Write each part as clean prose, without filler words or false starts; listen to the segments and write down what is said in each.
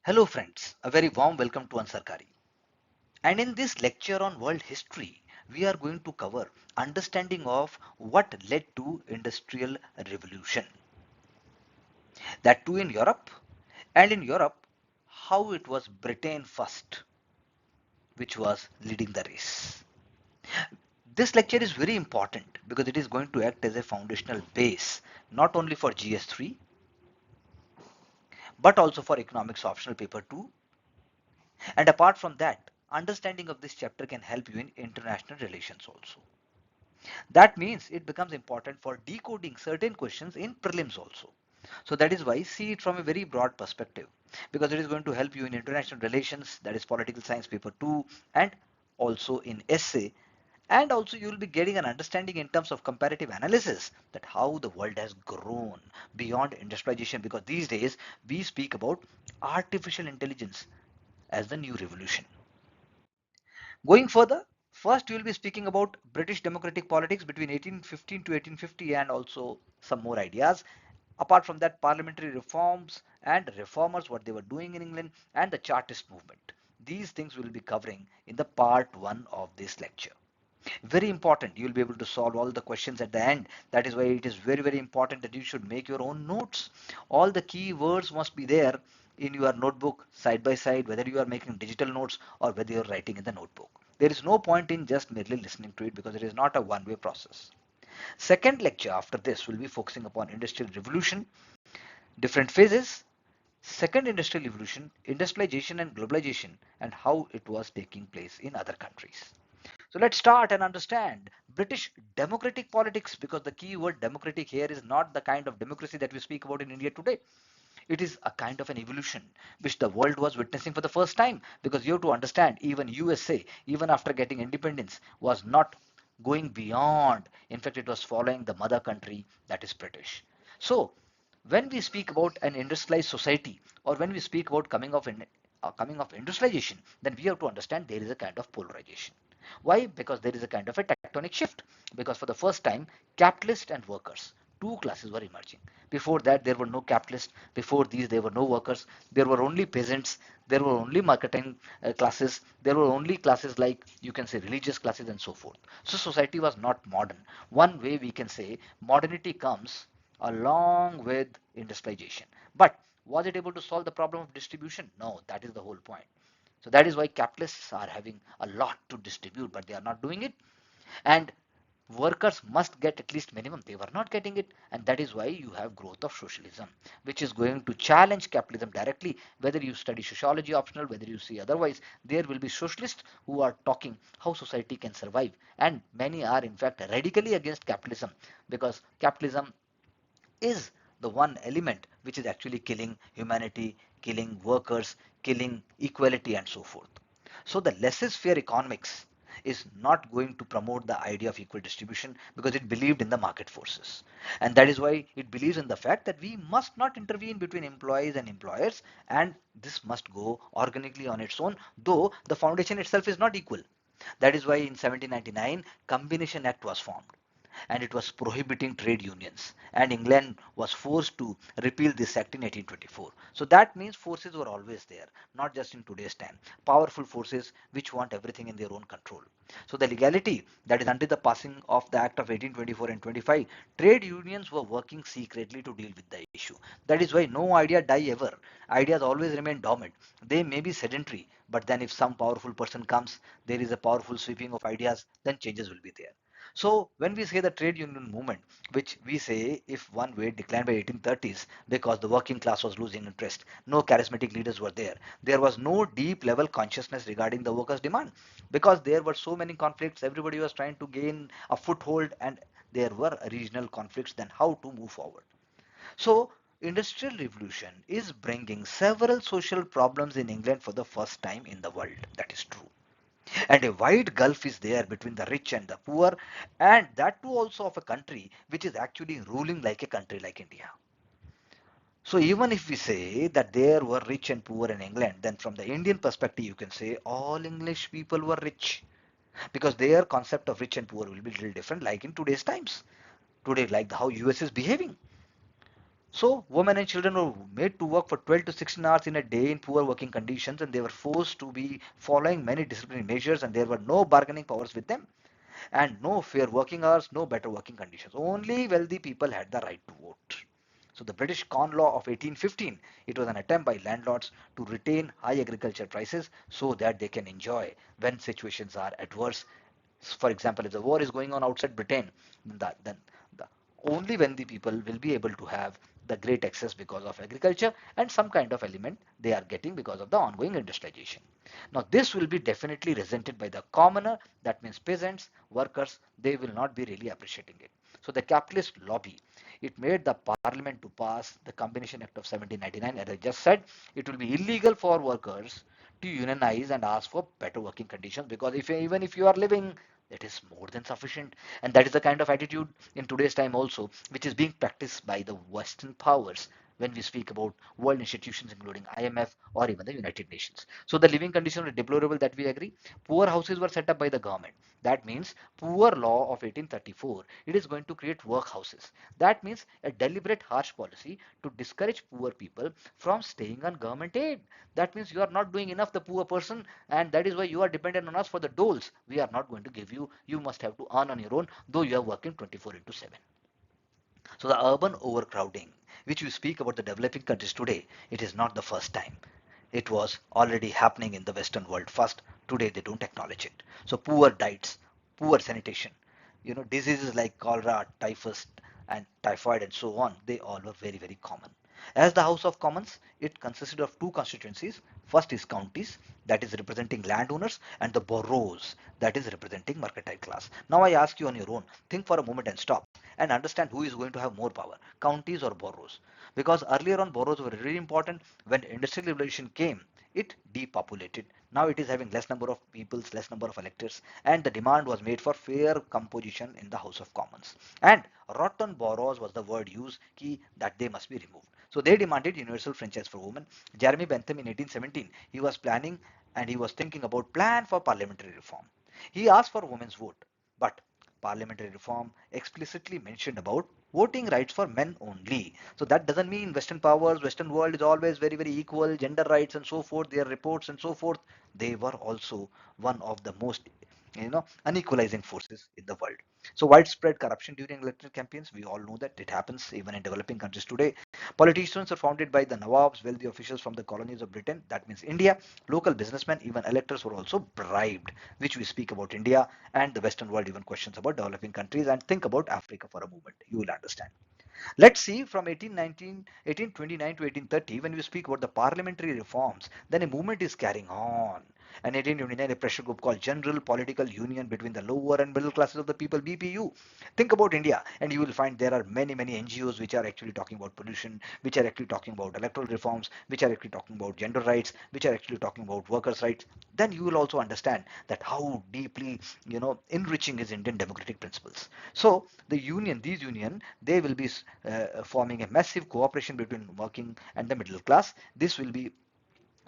Hello friends, a very warm welcome to Ansarkari. And in this lecture on world history, we are going to cover understanding of what led to industrial revolution. That too in Europe, and in Europe, how it was Britain first, which was leading the race. This lecture is very important because it is going to act as a foundational base, not only for GS3, but also for economics optional paper 2. And apart from that, understanding of this chapter can help you in international relations also. That means it becomes important for decoding certain questions in prelims also. So that is why see it from a very broad perspective, because it is going to help you in international relations, that is political science paper 2, and also in essay, and also you will be getting an understanding in terms of comparative analysis that how the world has grown beyond industrialization, because these days we speak about artificial intelligence as the new revolution. Going further, first we will be speaking about British democratic politics between 1815 to 1850 and also some more ideas. Apart from that, parliamentary reforms and reformers, what they were doing in England, and the Chartist movement. These things we will be covering in the part 1 of this lecture. Very important, you will be able to solve all the questions at the end. That is why it is very important that you should make your own notes. All the key words must be there in your notebook side by side, whether you are making digital notes or whether you are writing in the notebook. There is no point in just merely listening to it because it is not a one-way process. Second lecture after this will be focusing upon industrial revolution, different phases, second industrial revolution, industrialization and globalization, and how it was taking place in other countries. So let's start and understand British democratic politics, because the key word democratic here is not the kind of democracy that we speak about in India today. It is a kind of an evolution which the world was witnessing for the first time, because you have to understand even USA, even after getting independence, was not going beyond. In fact, it was following the mother country, that is British. So when we speak about an industrialized society, or when we speak about coming of industrialization, then we have to understand there is a kind of polarization. Why? Because there is a kind of a tectonic shift. Because for the first time, capitalists and workers, two classes were emerging. Before that, there were no capitalists. Before these, there were no workers. There were only peasants. There were only marketing classes. There were only classes like you can say religious classes and so forth. So society was not modern. One way we can say modernity comes along with industrialization. But was it able to solve the problem of distribution? No, that is the whole point. So that is why capitalists are having a lot to distribute, but they are not doing it. And workers must get at least minimum. They were not getting it. And that is why you have growth of socialism, which is going to challenge capitalism directly. Whether you study sociology optional, whether you see otherwise, there will be socialists who are talking how society can survive. And many are in fact radically against capitalism, because capitalism is the one element which is actually killing humanity, killing workers, killing equality, and so forth. So the laissez-faire economics is not going to promote the idea of equal distribution, because it believed in the market forces. And that is why it believes in the fact that we must not intervene between employees and employers, and this must go organically on its own, though the foundation itself is not equal. That is why in 1799 Combination Act was formed, and it was prohibiting trade unions, and England was forced to repeal this act in 1824. So that means forces were always there, not just in today's time, powerful forces which want everything in their own control. So the legality, that is until the passing of the act of 1824 and 25, trade unions were working secretly to deal with the issue. That is why no idea die ever. Ideas always remain dormant. They may be sedentary, but then if some powerful person comes, there is a powerful sweeping of ideas, then changes will be there. So when we say the trade union movement, which we say if one way declined by 1830s because the working class was losing interest, no charismatic leaders were there. There was no deep level consciousness regarding the workers' demand, because there were so many conflicts. Everybody was trying to gain a foothold, and there were regional conflicts. Then how to move forward? So industrial revolution is bringing several social problems in England for the first time in the world. That is true, and a wide gulf is there between the rich and the poor, and that too also of a country which is actually ruling like a country like India. So even if we say that there were rich and poor in England, then from the Indian perspective you can say all English people were rich, because their concept of rich and poor will be a little different like in today's times, today like how US is behaving. So women and children were made to work for 12 to 16 hours in a day in poor working conditions, and they were forced to be following many disciplinary measures, and there were no bargaining powers with them, and no fair working hours, no better working conditions. Only wealthy people had the right to vote. So the British Corn Law of 1815, it was an attempt by landlords to retain high agriculture prices so that they can enjoy when situations are adverse. For example, if the war is going on outside Britain, then the, only when the people will be able to have the great excess because of agriculture and some kind of element they are getting because of the ongoing industrialization. Now this will be definitely resented by the commoner, that means peasants, workers, they will not be really appreciating it. So the capitalist lobby, it made the parliament to pass the Combination Act of 1799, as I just said. It will be illegal for workers to unionize and ask for better working conditions, because if even if you are living, that is more than sufficient. And that is the kind of attitude in today's time also, which is being practiced by the Western powers when we speak about world institutions including IMF or even the United Nations. So the living conditions were deplorable, that we agree. Poor houses were set up by the government. That means poor law of 1834, it is going to create workhouses. That means a deliberate harsh policy to discourage poor people from staying on government aid. That means you are not doing enough, the poor person, and that is why you are dependent on us for the doles. We are not going to give you. You must have to earn on your own, though you are working 24 into 7. So the urban overcrowding, which we speak about the developing countries today, it is not the first time. It was already happening in the Western world first. Today they don't acknowledge it. So poor diets, poor sanitation, diseases like cholera, typhus, and typhoid, and so on, they all were very, very common. As the House of Commons, it consisted of two constituencies. First is counties, that is representing landowners, and the boroughs, that is representing mercantile class. Now I ask you on your own, think for a moment and stop and understand who is going to have more power, counties or boroughs. Because earlier on, boroughs were really important. When industrial revolution came, it depopulated. Now it is having less number of peoples, less number of electors, and the demand was made for fair composition in the House of Commons. And rotten boroughs was the word used, key that they must be removed. So they demanded universal franchise for women. Jeremy Bentham in 1817, he was planning and he was thinking about plan for parliamentary reform. He asked for women's vote, but parliamentary reform explicitly mentioned about voting rights for men only. So that doesn't mean Western powers, Western world is always very, very equal, gender rights and so forth, their reports and so forth. They were also one of the most unequalizing forces in the world. So widespread corruption during electoral campaigns, we all know that it happens even in developing countries today. Politicians are founded by the Nawabs, wealthy officials from the colonies of Britain, that means India. Local businessmen, even electors were also bribed, which we speak about India, and the Western world even questions about developing countries. And think about Africa for a moment, you will understand. Let's see, from 1829 to 1830, when we speak about the parliamentary reforms, then a movement is carrying on. And 1829, a pressure group called General Political Union between the lower and middle classes of the people, BPU. Think about India, and you will find there are many, many NGOs which are actually talking about pollution, which are actually talking about electoral reforms, which are actually talking about gender rights, which are actually talking about workers' rights. Then you will also understand that how deeply, enriching is Indian democratic principles. So the union, these union, they will be forming a massive cooperation between working and the middle class. This will be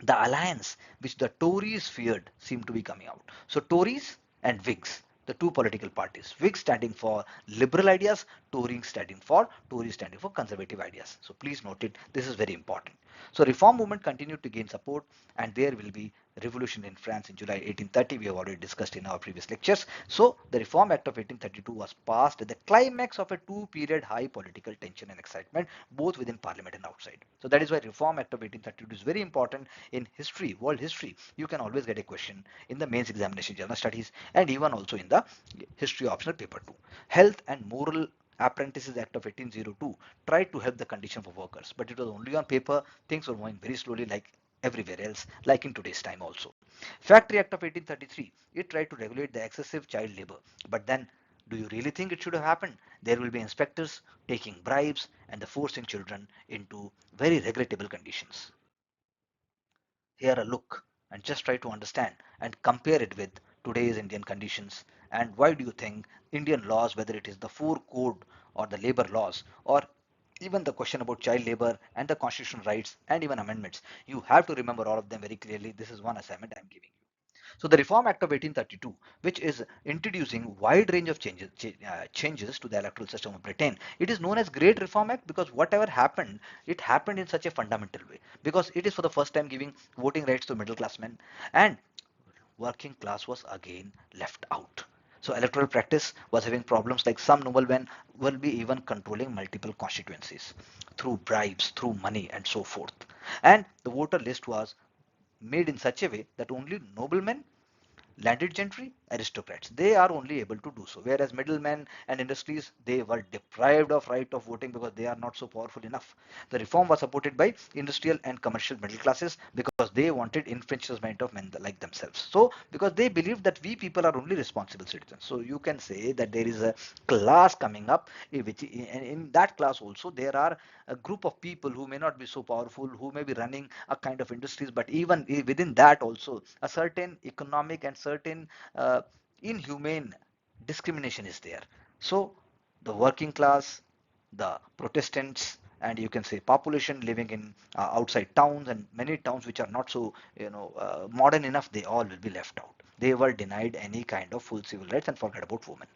the alliance which the Tories feared seemed to be coming out. So Tories and Whigs, the two political parties, Whigs standing for liberal ideas, Tories standing for conservative ideas. So please note it, this is very important. So reform movement continued to gain support, and there will be revolution in France in July 1830. We have already discussed in our previous lectures. So the Reform Act of 1832 was passed at the climax of a two-period high political tension and excitement, both within Parliament and outside. So that is why Reform Act of 1832 is very important in history, world history. You can always get a question in the mains examination, general studies, and even also in the history optional paper 2. Health and Moral Apprentices Act of 1802 tried to help the condition for workers, but it was only on paper. Things were moving very slowly, like everywhere else, like in today's time also. Factory Act of 1833, it tried to regulate the excessive child labor, but then do you really think it should have happened? There will be inspectors taking bribes and the forcing children into very regrettable conditions. Here a look and just try to understand and compare it with today's Indian conditions. And why do you think Indian laws, whether it is the four code or the labor laws, or even the question about child labor and the constitutional rights and even amendments, you have to remember all of them very clearly. This is one assignment I'm giving you. So the Reform Act of 1832, which is introducing wide range of changes to the electoral system of Britain, it is known as Great Reform Act because whatever happened, it happened in such a fundamental way. Because it is for the first time giving voting rights to middle class men, and working class was again left out. So electoral practice was having problems like some noblemen will be even controlling multiple constituencies through bribes, through money, and so forth. And the voter list was made in such a way that only noblemen, landed gentry, aristocrats, they are only able to do so, whereas middlemen and industries, they were deprived of right of voting because they are not so powerful enough. The reform was supported by industrial and commercial middle classes because they wanted enfranchisement of men like themselves. So because they believed that we people are only responsible citizens, so you can say that there is a class coming up, which in that class also there are a group of people who may not be so powerful, who may be running a kind of industries, but even within that also a certain economic and certain inhumane discrimination is there. So the working class, the Protestants, and you can say population living in outside towns and many towns which are not so modern enough, they all will be left out. They were denied any kind of full civil rights and forget about women.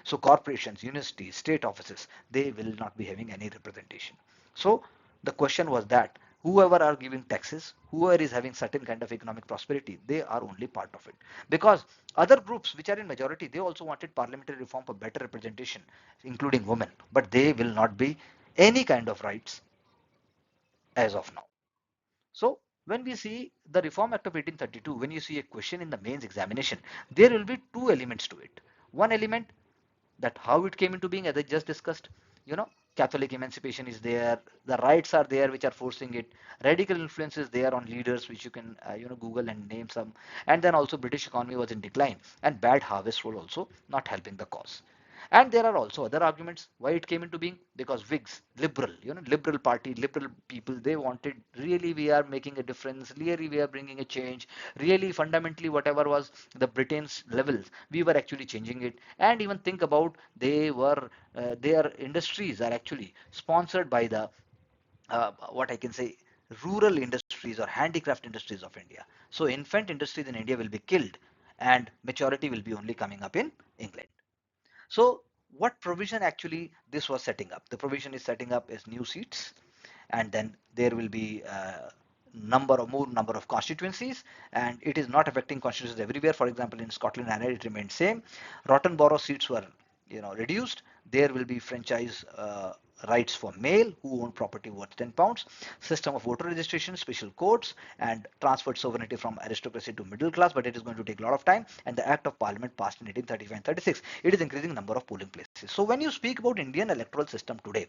So corporations, universities, state offices, they will not be having any representation. So the question was that whoever are giving taxes, whoever is having certain kind of economic prosperity, they are only part of it. Because other groups which are in majority, they also wanted parliamentary reform for better representation, including women, but they will not be any kind of rights as of now. So when we see the Reform Act of 1832, when you see a question in the mains examination, there will be two elements to it. One element that how it came into being, as I just discussed, you know, Catholic emancipation is there, the rights are there which are forcing it, radical influence is there on leaders which you can Google and name some, and then also British economy was in decline and bad harvest were also not helping the cause. And there are also other arguments why it came into being, because Whigs, liberal, liberal party, liberal people, they wanted really we are making a difference, really we are bringing a change, really fundamentally whatever was the Britain's levels, we were actually changing it. And even think about they were their industries are actually sponsored by the what I can say rural industries or handicraft industries of India. So infant industries in India will be killed and maturity will be only coming up in England. So what provision actually this was setting up? The provision is setting up as new seats, and then there will be more number of constituencies, and it is not affecting constituencies everywhere. For example, in Scotland and Ireland it remained same. Rottenborough seats were reduced. There will be franchise rights for male who own property worth £10. System of voter registration, special courts, and transferred sovereignty from aristocracy to middle class, but it is going to take a lot of time. And the Act of Parliament passed in 1835 and 36. It is increasing number of polling places. So when you speak about Indian electoral system today,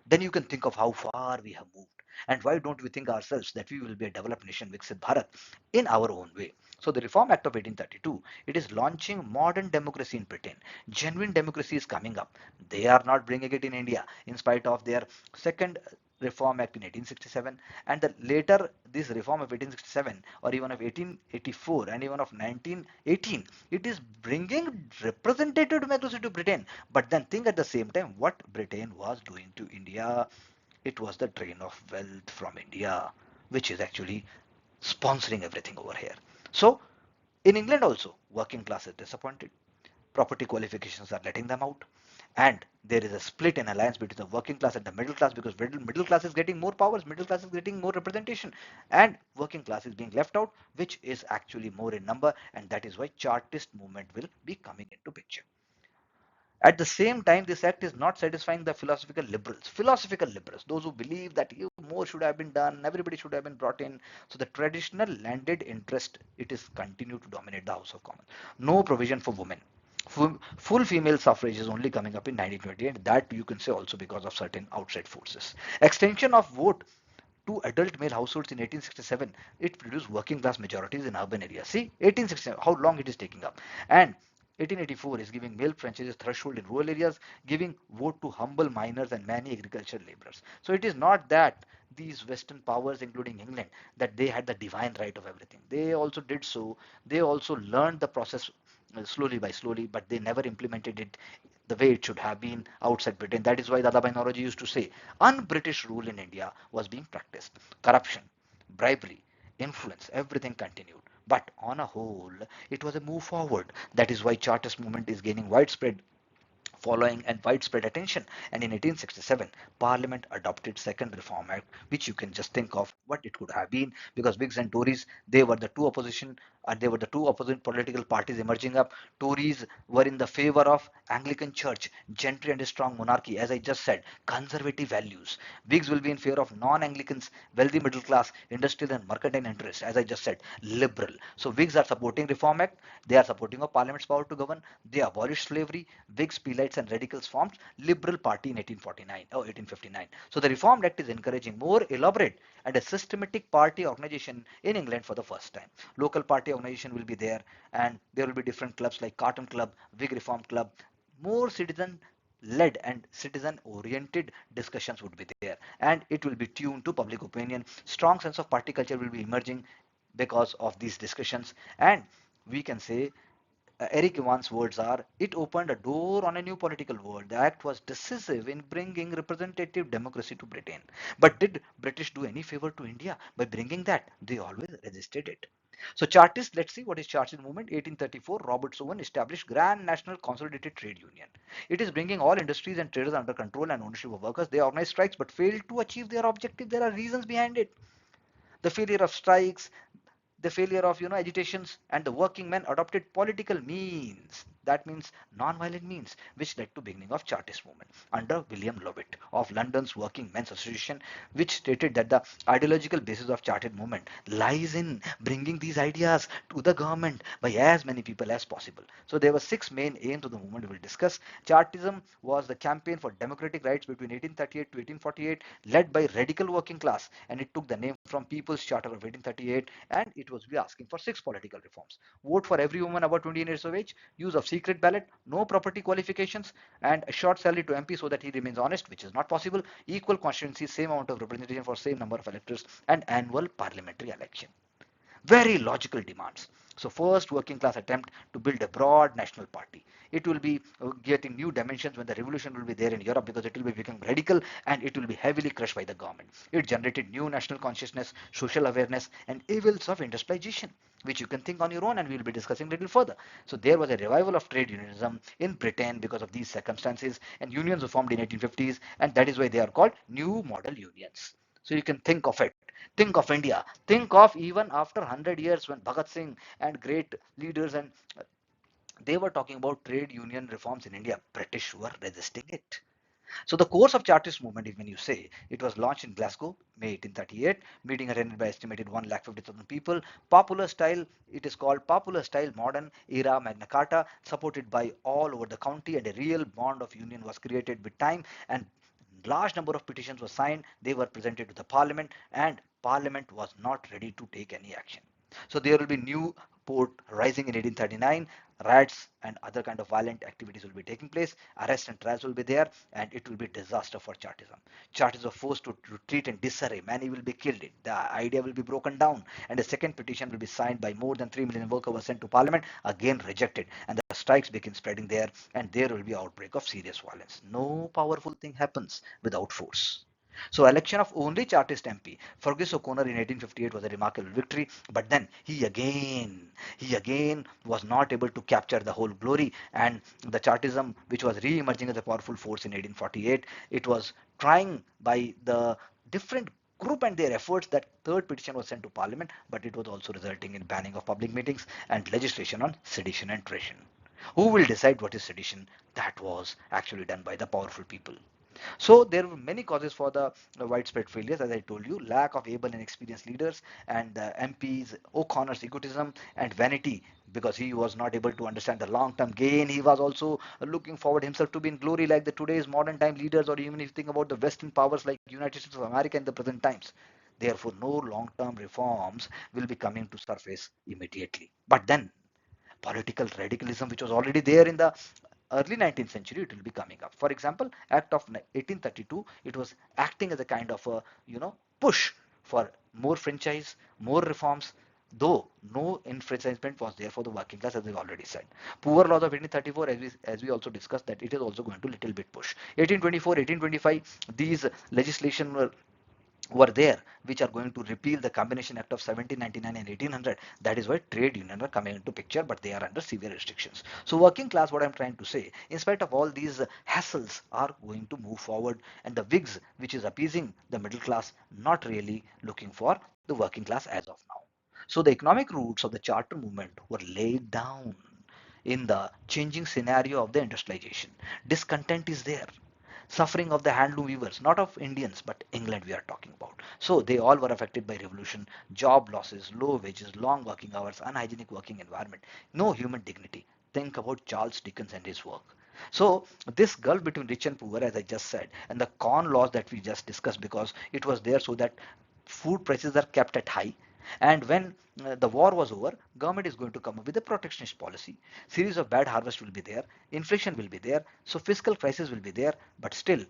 then you can think of how far we have moved. And why don't we think ourselves that we will be a developed nation, Viksit Bharat, in our own way? So the Reform Act of 1832, it is launching modern democracy in Britain. Genuine democracy is coming up. They are not bringing it in India, in spite of their second Reform Act in 1867, and the later this Reform of 1867 or even of 1884 and even of 1918, it is bringing representative democracy to Britain. But then think at the same time what Britain was doing to India. It was the drain of wealth from India, which is actually sponsoring everything over here. So in England also, working class is disappointed. Property qualifications are letting them out. And there is a split in alliance between the working class and the middle class because middle class is getting more powers, middle class is getting more representation, and working class is being left out, which is actually more in number, and that is why Chartist movement will be coming into picture. At the same time, this act is not satisfying the philosophical liberals, those who believe that more should have been done, everybody should have been brought in. So the traditional landed interest, it is continued to dominate the House of Commons. No provision for women. Full female suffrage is only coming up in 1928. That you can say also because of certain outside forces. Extension of vote to adult male households in 1867, it produced working class majorities in urban areas. See, 1867, how long it is taking up. And 1884 is giving male franchises threshold in rural areas, giving vote to humble miners and many agricultural laborers. So it is not that these Western powers, including England, that they had the divine right of everything. They also did so. They also learned the process slowly by slowly, but they never implemented it the way it should have been outside Britain. That is why Dadabhai Naoroji used to say, un-British rule in India was being practiced. Corruption, bribery, influence, everything continued. But on a whole, it was a move forward. That is why Chartist movement is gaining widespread following and widespread attention. And in 1867, Parliament adopted Second Reform Act, which you can just think of what it could have been, because Whigs and Tories, they were the two opposition, they were the two opposite political parties emerging up. Tories were in the favor of Anglican Church, gentry and a strong monarchy, as I just said, conservative values. Whigs will be in favor of non-Anglicans, wealthy middle class, industrial and mercantile interests, as I just said, liberal. So Whigs are supporting Reform Act, they are supporting of Parliament's power to govern, they abolished slavery. Whigs, Peelites, and Radicals formed Liberal Party in 1849 or 1859. So the Reformed Act is encouraging more elaborate and a systematic party organization in England for the first time. Local party organization will be there, and there will be different clubs like Cotton Club, Whig Reform Club. More citizen led and citizen oriented discussions would be there, and it will be tuned to public opinion. Strong sense of party culture will be emerging because of these discussions. And we can say Eric Evan's words are, it opened a door on a new political world. The act was decisive in bringing representative democracy to Britain. But did British do any favor to India by bringing that? They always resisted it. So Chartist, let's see what is Chartist movement. 1834, Robert Owen established Grand National Consolidated Trade Union. It is bringing all industries and traders under control and ownership of workers. They organized strikes but failed to achieve their objective. There are reasons behind it. The failure of strikes, the failure of agitations, and the working men adopted political means, that means non-violent means, which led to beginning of Chartist movement under William Lovett of London's Working Men's Association, which stated that the ideological basis of Chartist movement lies in bringing these ideas to the government by as many people as possible. So there were six main aims of the movement we will discuss. Chartism was the campaign for democratic rights between 1838 to 1848, led by radical working class, and it took the name from People's Charter of 1838, and it was asking for six political reforms: vote for every woman above 28 years of age, use of secret ballot, no property qualifications, and a short salary to MP so that he remains honest, which is not possible, equal constituency, same amount of representation for same number of electors, and annual parliamentary election. Very logical demands. So first working class attempt to build a broad national party. It will be getting new dimensions when the revolution will be there in Europe, because it will be becoming radical and it will be heavily crushed by the government. It generated new national consciousness, social awareness, and evils of industrialization, which you can think on your own and we will be discussing a little further. So there was a revival of trade unionism in Britain because of these circumstances, and unions were formed in 1850s, and that is why they are called new model unions. So you can think of it. Think of India. Think of even after 100 years when Bhagat Singh and great leaders and they were talking about trade union reforms in India. British were resisting it. So the course of Chartist movement, when you say, it was launched in Glasgow, May 1838, meeting attended by estimated 150,000 people. Popular style, it is called popular style modern era Magna Carta, supported by all over the county, and a real bond of union was created with time, and large number of petitions were signed. They were presented to the parliament, and parliament was not ready to take any action. So there will be new port rising in 1839. Riots and other kind of violent activities will be taking place. Arrests and trials will be there, and it will be disaster for Chartism. Chartists are forced to retreat in disarray. Many will be killed. The idea will be broken down, and a second petition will be signed by more than 3 million workers were sent to parliament, again rejected, and the strikes begin spreading there, and there will be outbreak of serious violence. No powerful thing happens without force. So election of only Chartist MP, Fergus O'Connor in 1858 was a remarkable victory, but then he again was not able to capture the whole glory, and the Chartism, which was re-emerging as a powerful force in 1848, it was trying by the different group and their efforts. That third petition was sent to parliament, but it was also resulting in banning of public meetings and legislation on sedition and treason. Who will decide what is sedition? That was actually done by the powerful people. So there were many causes for the widespread failures, as I told you: lack of able and experienced leaders, and the MP's O'Connor's egotism and vanity, because he was not able to understand the long-term gain. He was also looking forward himself to be in glory like the today's modern time leaders, or even if you think about the Western powers like United States of America in the present times. Therefore, no long-term reforms will be coming to surface immediately. But then political radicalism, which was already there in the early 19th century, it will be coming up. For example, Act of 1832, it was acting as a kind of a push for more franchise, more reforms, though no enfranchisement was there for the working class, as we already said. Poor laws of 1834, as we also discussed, that it is also going to little bit push. 1824, 1825, these legislation were were there which are going to repeal the Combination Act of 1799 and 1800. That is why trade unions are coming into picture, but they are under severe restrictions. So working class, what I'm trying to say, in spite of all these hassles, are going to move forward, and the Whigs, which is appeasing the middle class, not really looking for the working class as of now. So the economic roots of the charter movement were laid down in the changing scenario of the industrialization. Discontent is there. Suffering of the handloom weavers, not of Indians, but England we are talking about. So they all were affected by revolution, job losses, low wages, long working hours, unhygienic working environment, no human dignity. Think about Charles Dickens and his work. So this gulf between rich and poor, as I just said, and the corn laws that we just discussed, because it was there so that food prices are kept at high, and when the war was over, government is going to come up with a protectionist policy. Series of bad harvest will be there, inflation will be there, so fiscal crisis will be there, but still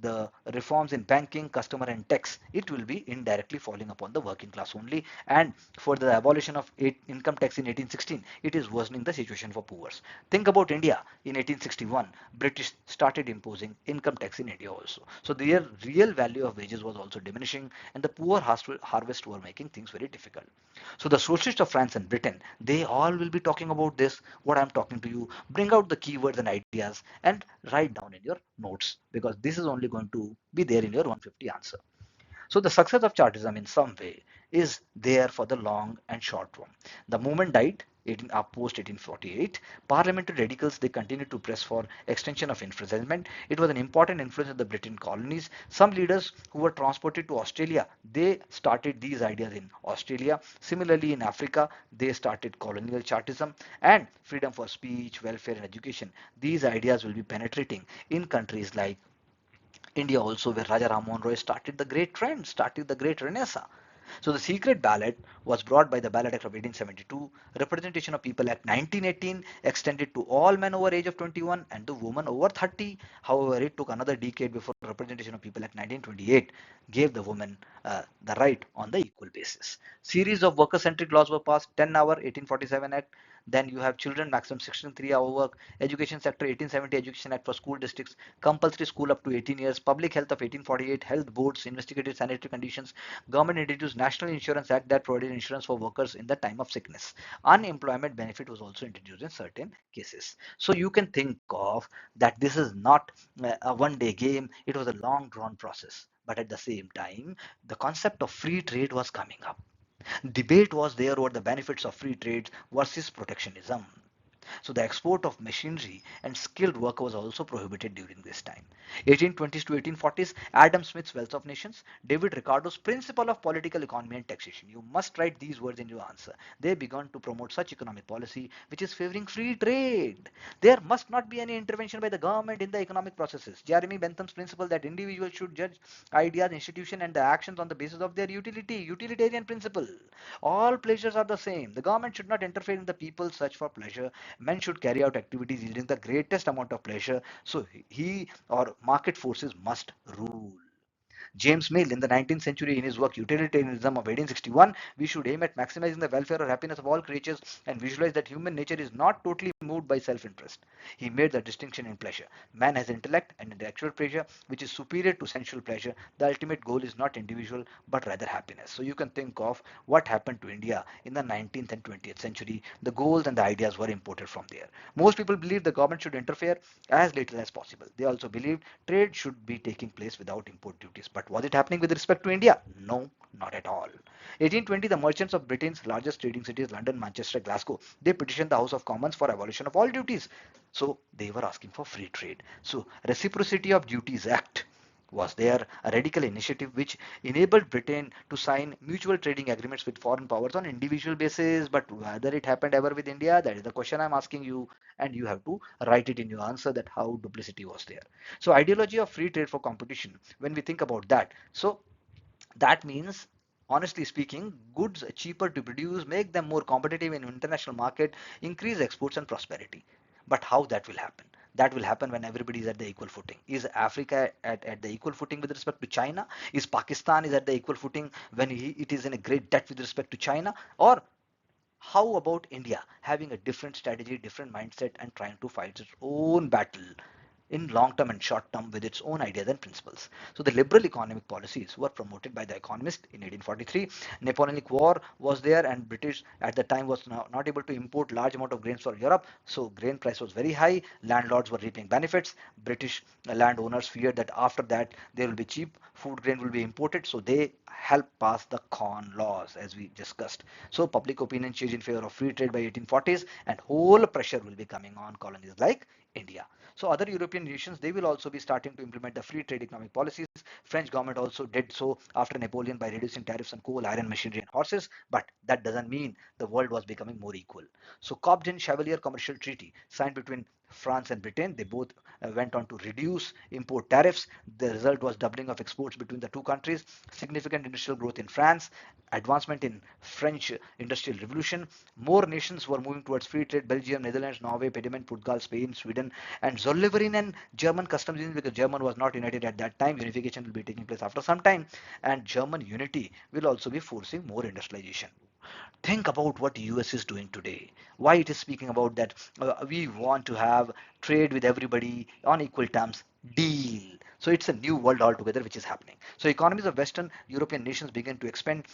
the reforms in banking, customer and tax, it will be indirectly falling upon the working class only. And for the abolition of income tax in 1816, it is worsening the situation for poor. Think about India in 1861. British started imposing income tax in India also. So their real value of wages was also diminishing, and the poor harvest were making things very difficult. So the socialists of France and Britain, they all will be talking about this, what I'm talking to you. Bring out the keywords and ideas and write down in your notes, because this is only going to be there in your 150 answer. So the success of Chartism in some way is there for the long and short run. The movement died post 1848. Parliamentary radicals, they continued to press for extension of enfranchisement. It was an important influence in the Britain colonies. Some leaders who were transported to Australia, they started these ideas in Australia. Similarly, in Africa, they started colonial Chartism and freedom for speech, welfare, and education. These ideas will be penetrating in countries like India also, where Raja Ram Mohan Roy started the great trend, started the great renaissance. So the secret ballot was brought by the Ballot Act of 1872. Representation of People Act 1918 extended to all men over age of 21 and the women over 30. However, it took another decade before Representation of People Act 1928 gave the women the right on the equal basis. Series of worker-centric laws were passed. 10-hour 1847 Act. Then you have children maximum 63-hour work. Education sector 1870 Education Act for school districts. Compulsory school up to 18 years. Public health of 1848. Health boards investigated sanitary conditions. Government introduced National Insurance Act that provided insurance for workers in the time of sickness. Unemployment benefit was also introduced in certain cases. So you can think of that this is not a one-day game. It was a long drawn process. But at the same time, the concept of free trade was coming up. Debate was there over the benefits of free trade versus protectionism. So the export of machinery and skilled work was also prohibited during this time. 1820s to 1840s, Adam Smith's Wealth of Nations, David Ricardo's Principle of Political Economy and Taxation. You must write these words in your answer. They began to promote such economic policy which is favoring free trade. There must not be any intervention by the government in the economic processes. Jeremy Bentham's principle that individuals should judge ideas, institutions, and the actions on the basis of their utility, utilitarian principle. All pleasures are the same. The government should not interfere in the people's search for pleasure. Men should carry out activities yielding the greatest amount of pleasure. So he or market forces must rule. James Mill in the 19th century, in his work Utilitarianism of 1861, we should aim at maximizing the welfare or happiness of all creatures and visualize that human nature is not totally moved by self-interest. He made the distinction in pleasure. Man has intellect and intellectual pleasure which is superior to sensual pleasure. The ultimate goal is not individual but rather happiness. So you can think of what happened to India in the 19th and 20th century. The goals and the ideas were imported from there. Most people believe the government should interfere as little as possible. They also believed trade should be taking place without import duties. But was it happening with respect to India? No, not at all. 1820, the merchants of Britain's largest trading cities, London, Manchester, Glasgow, they petitioned the House of Commons for abolition of all duties. So they were asking for free trade. So Reciprocity of Duties Act was there, a radical initiative which enabled Britain to sign mutual trading agreements with foreign powers on individual basis. But whether it happened ever with India, that is the question I'm asking you, and you have to write it in your answer that how duplicity was there. So ideology of free trade for competition, when we think about that, so that means, honestly speaking, goods cheaper to produce, make them more competitive in international market, increase exports and prosperity. But how that will happen? That will happen when everybody is at the equal footing. Is Africa at the equal footing with respect to China? Is Pakistan is at the equal footing when it is in a great debt with respect to China? Or how about India having a different strategy, different mindset, and trying to fight its own battle in long term and short term with its own ideas and principles. So the liberal economic policies were promoted by the economist in 1843. Napoleonic War was there, and British at the time was not able to import large amount of grains for Europe, so grain price was very high. Landlords were reaping benefits. British landowners feared that after that there will be cheap food grain will be imported, so they helped pass the Corn Laws as we discussed. So public opinion changed in favor of free trade by 1840s, and whole pressure will be coming on colonies like India. So other European nations, they will also be starting to implement the free trade economic policies. French government also did so after Napoleon by reducing tariffs on coal, iron, machinery and horses, but that doesn't mean the world was becoming more equal. So Cobden-Chevalier Commercial Treaty signed between France and Britain, they both went on to reduce import tariffs. The result was doubling of exports between the two countries, significant industrial growth in France, advancement in French industrial revolution. More nations were moving towards free trade: Belgium, Netherlands, Norway, Piedmont, Portugal, Spain, Sweden, and Zollverein and German customs union, because German was not united at that time. Unification will be taking place after some time, and German unity will also be forcing more industrialization. Think about what US is doing today. Why it is speaking about that we want to have trade with everybody on equal terms. Deal. So it's a new world altogether which is happening. So economies of Western European nations begin to expand.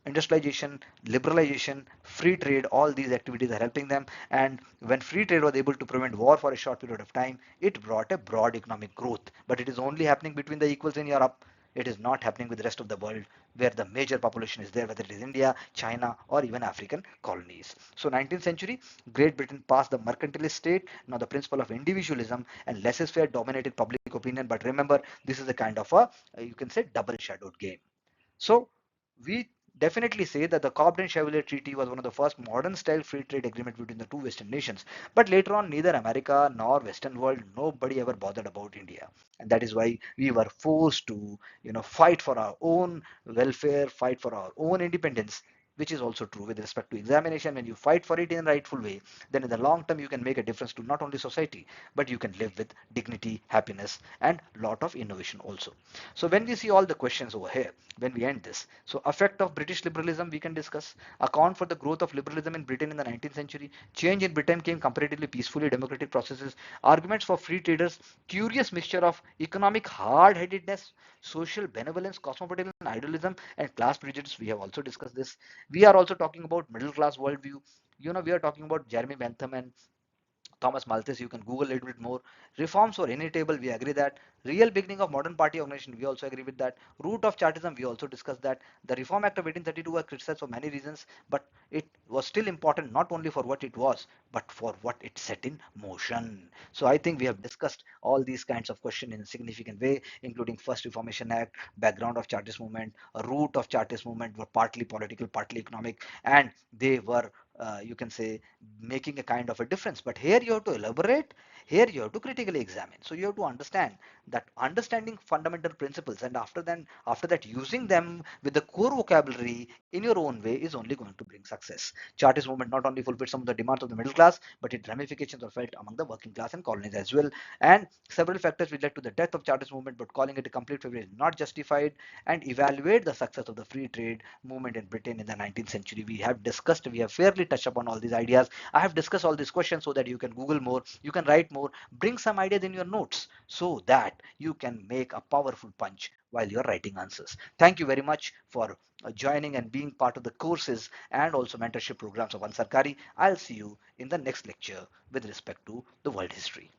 Industrialization, liberalization, free trade, all these activities are helping them. And when free trade was able to prevent war for a short period of time, it brought a broad economic growth. But it is only happening between the equals in Europe. It is not happening with the rest of the world where the major population is there, whether it is India, China, or even African colonies. So 19th century, Great Britain passed the mercantilist state. Now the principle of individualism and laissez-faire dominated public opinion. But remember, this is a kind of a, you can say, double-shadowed game. So we definitely say that the Cobden-Chevalier Treaty was one of the first modern-style free trade agreement between the two Western nations. But later on, neither America nor Western world, nobody ever bothered about India, and that is why we were forced to, fight for our own welfare, fight for our own independence. Which is also true with respect to examination. When you fight for it in a rightful way, then in the long term you can make a difference to not only society, but you can live with dignity, happiness, and lot of innovation also. So when we see all the questions over here, when we end this, so effect of British liberalism we can discuss, account for the growth of liberalism in Britain in the 19th century, change in Britain came comparatively peacefully, democratic processes, arguments for free traders, curious mixture of economic hard-headedness, social benevolence, cosmopolitan idealism, and class prejudice. We have also discussed this. We are also talking about middle class worldview. We are talking about Jeremy Bentham and Thomas Malthus. You can Google a little bit more. Reforms were inevitable. We agree that. Real beginning of modern party organization. We also agree with that. Root of Chartism. We also discussed that. The Reform Act of 1832 was criticized for many reasons, but it was still important not only for what it was, but for what it set in motion. So I think we have discussed all these kinds of questions in a significant way, including First Reformation Act, background of Chartist movement, a root of Chartist movement were partly political, partly economic, and they were you can say making a kind of a difference. But here you have to elaborate, here you have to critically examine. So you have to understand that understanding fundamental principles, and after that using them with the core vocabulary in your own way is only going to bring success. Chartist movement not only fulfilled some of the demands of the middle class, but its ramifications are felt among the working class and colonies as well. And several factors which led to the death of Chartist movement, but calling it a complete failure is not justified. And evaluate the success of the free trade movement in Britain in the 19th century. We have fairly touched upon all these ideas. I have discussed all these questions so that you can Google more, you can write more, bring some ideas in your notes so that you can make a powerful punch while you're writing answers. Thank you very much for joining and being part of the courses and also mentorship programs of Ansarkari. I'll see you in the next lecture with respect to the world history.